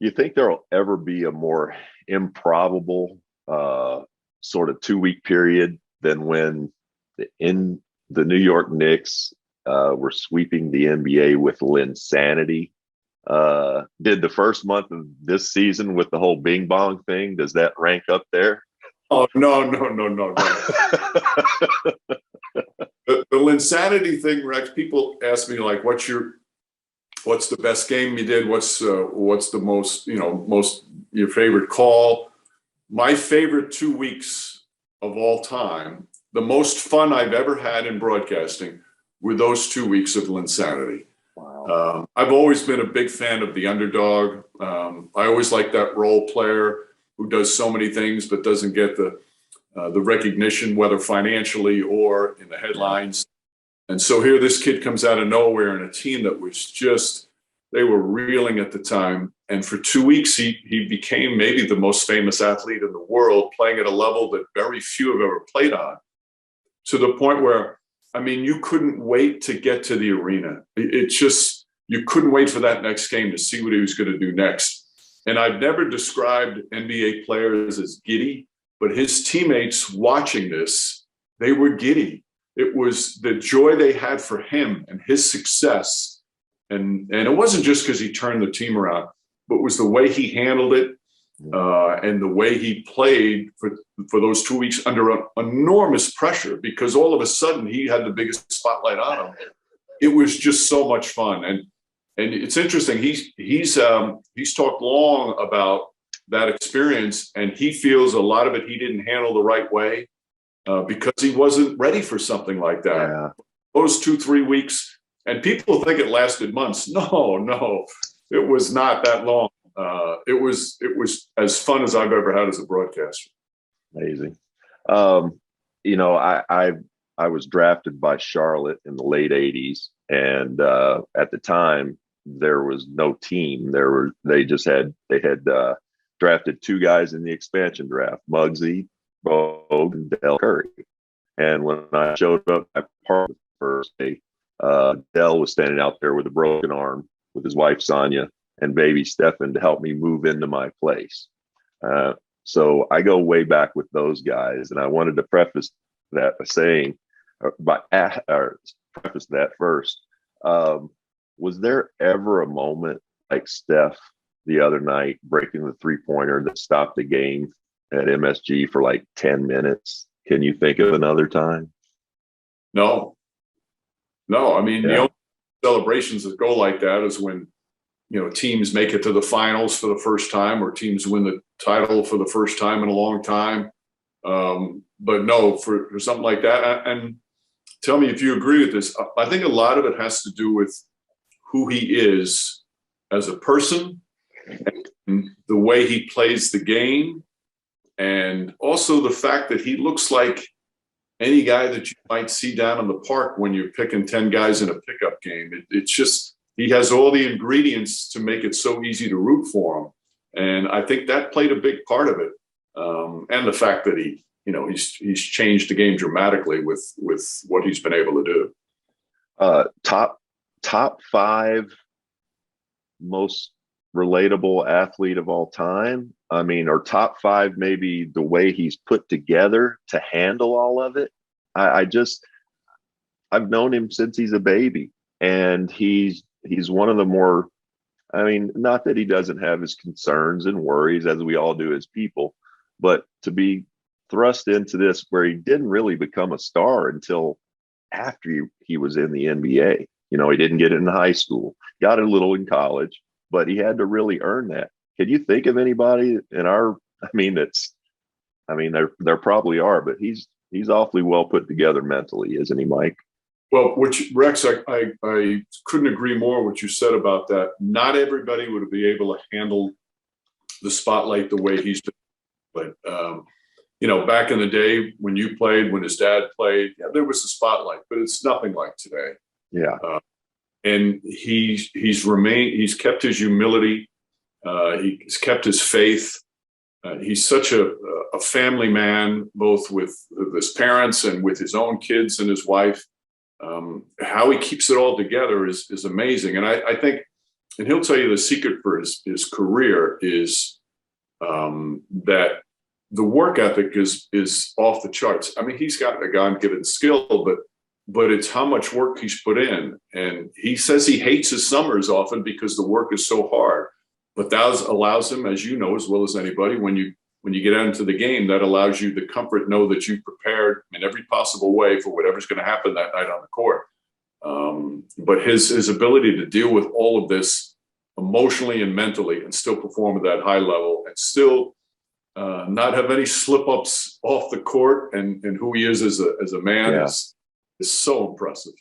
you think there'll ever be a more improbable sort of 2 week period than when in the New York Knicks were sweeping the NBA with Linsanity? Did the first month of this season with the whole Bing Bong thing? Does that rank up there? Oh, no. The Linsanity thing, Rex, people ask me like, what's the best game you did? What's the most, your favorite call? My favorite 2 weeks of all time, the most fun I've ever had in broadcasting were those 2 weeks of Linsanity. Wow. I've always been a big fan of the underdog. I always like that role player who does so many things but doesn't get the recognition, whether financially or in the headlines. And so here this kid comes out of nowhere in a team that was just, they were reeling at the time. And for 2 weeks, he became maybe the most famous athlete in the world, playing at a level that very few have ever played on, to the point where, I mean, you couldn't wait to get to the arena. You couldn't wait for that next game to see what he was going to do next. And I've never described NBA players as giddy, but his teammates watching this, they were giddy. It was the joy they had for him and his success. And it wasn't just because he turned the team around, but it was the way he handled it and the way he played for those 2 weeks under enormous pressure, because all of a sudden he had the biggest spotlight on him. It was just so much fun. And it's interesting. He's talked long about that experience, and he feels a lot of it he didn't handle the right way because he wasn't ready for something like that. Yeah. Those 2-3 weeks, and people think it lasted months. No, it was not that long. It was as fun as I've ever had as a broadcaster. Amazing. I was drafted by Charlotte in the late '80s, and at the time there was no team. They had drafted two guys in the expansion draft, Muggsy Bogue and Del Curry. And when I showed up at part of the first day, Del was standing out there with a broken arm with his wife Sonia and baby Stefan to help me move into my place. So I go way back with those guys, and I wanted to preface that by saying, preface that first. Was there ever a moment like Steph the other night breaking the 3-pointer that stopped the game at MSG for like 10 minutes? Can you think of another time? No. I mean, the only celebrations that go like that is when, teams make it to the finals for the first time, or teams win the title for the first time in a long time. But no, for something like that. And tell me if you agree with this. I think a lot of it has to do with who he is as a person, and the way he plays the game, and also the fact that he looks like any guy that you might see down in the park when you're picking 10 guys in a pickup game. It's just, he has all the ingredients to make it so easy to root for him. And I think that played a big part of it. And the fact that he's changed the game dramatically with what he's been able to do. Top 5 most relatable athlete of all time. I mean, or top 5, maybe the way he's put together to handle all of it. I've known him since he's a baby, and he's one of the more, I mean, not that he doesn't have his concerns and worries as we all do as people, but to be thrust into this where he didn't really become a star until after he was in the NBA. He didn't get it in high school, got it a little in college, but he had to really earn that. Can you think of anybody there probably are, but he's awfully well put together mentally, isn't he, Mike? Well, Rex, I couldn't agree more what you said about that. Not everybody would be able to handle the spotlight the way he's been. But, back in the day when you played, when his dad played, there was a spotlight, but it's nothing like today. Yeah. And he's kept his humility. He's kept his faith. He's such a family man, both with his parents and with his own kids and his wife. How he keeps it all together is amazing. And I think and he'll tell you the secret for his career is that the work ethic is off the charts. I mean, he's got a God-given skill, but it's how much work he's put in. And he says he hates his summers often because the work is so hard. But that allows him, as you know as well as anybody, when you get out into the game, that allows you the comfort, know that you prepared in every possible way for whatever's going to happen that night on the court. But his ability to deal with all of this emotionally and mentally and still perform at that high level and still not have any slip-ups off the court and who he is as a man is so impressive.